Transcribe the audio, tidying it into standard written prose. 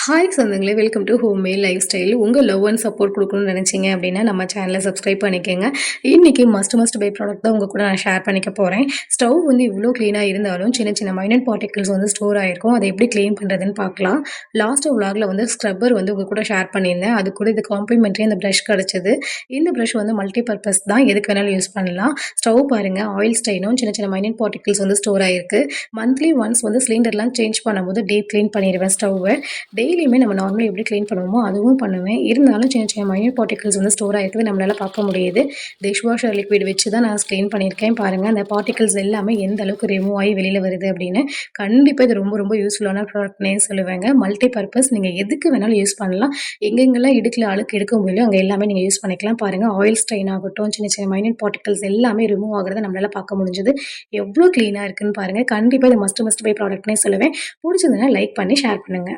Hi சொந்தங்களே, welcome to home made life style. உங்கள் love and support கொடுக்கணும்னு நினச்சிங்க அப்படின்னா நம்ம சேனலை சப்ஸ்கிரைப் பண்ணிக்கோங்க. இன்றைக்கி மஸ்ட் பை ப்ராடக்ட் தான் உங்கள் கூட நான் ஷேர் பண்ணிக்க போகிறேன். ஸ்டவ் வந்து இவ்வளோ க்ளீனாக இருந்தாலும் சின்ன சின்ன மைனட் பார்ட்டிகல்ஸ் வந்து ஸ்டோர் ஆகிருக்கும். அதை எப்படி க்ளீன் பண்ணுறதுன்னு பார்க்கலாம். லாஸ்ட் விலாகில் வந்து ஸ்க்ரப்பர் வந்து உங்கள் கூட ஷேர் பண்ணியிருந்தேன். அது கூட இது காம்ப்ளிமெண்ட்ரி அந்த ப்ரஷ் கிடச்சிது. இந்த ப்ரஷ் வந்து மல்டி பர்பஸ் தான், எதுக்கு வேணாலும் யூஸ் பண்ணலாம். ஸ்டவ் பாருங்கள், ஆயில் ஸ்டைனும் சின்ன சின்ன மைனட் பார்ட்டிகல்ஸ் வந்து ஸ்டோர் ஆகிருக்கு. மந்த்லி ஒன்ஸ் வந்து சிலிண்டர்லாம் சேஞ்ச் பண்ணும்போது டீப் க்ளீன் பண்ணிடுவேன் ஸ்டவ்வை. டெய்லியுமே நம்ம நார்மலாக எப்படி க்ளீன் பண்ணுவோமோ அதுவும் பண்ணுவேன். இருந்தாலும் சின்ன சின்ன மைனூட் பார்ட்டிகல்ஸ் வந்து ஸ்டோர் ஆகிருக்குது நம்மளால் பார்க்க முடியுது. டிஷ் வாஷர் லிக்விட் வச்சு தான் நான் க்ளீன் பண்ணியிருக்கேன். பாருங்கள் அந்த பார்ட்டிகல்ஸ் எல்லாமே எந்த அளவுக்கு ரிமூவ் ஆகி வெளியில் வருது அப்படின்னு. கண்டிப்பாக இது ரொம்ப ரொம்ப யூஸ்ஃபுல்லான ப்ராடக்ட்னே சொல்லுவேங்க. மல்டி பர்பஸ், நீங்கள் எதுக்கு வேணாலும் யூஸ் பண்ணலாம். எங்கெங்கெல்லாம் இடுக்கில் அழுக்கு எடுக்க முடியல அங்கே எல்லாமே நீங்கள் யூஸ் பண்ணிக்கலாம். பாருங்கள் ஆயில் ஸ்ட்ரெயின் ஆகட்டும், சின்ன சின்ன மைனூட் பார்ட்டிகல்ஸ் எல்லாமே ரிமூவ் ஆகிறத நம்மளால் பார்க்க முடிஞ்சது. எவ்வளோ க்ளீனாக இருக்குன்னு பாருங்கள். கண்டிப்பாக இது மஸ்ட் பை ப்ராடக்ட்னே சொல்லுவேன். பிடிச்சதுன்னா லைக் பண்ணி ஷேர் பண்ணுங்கள்.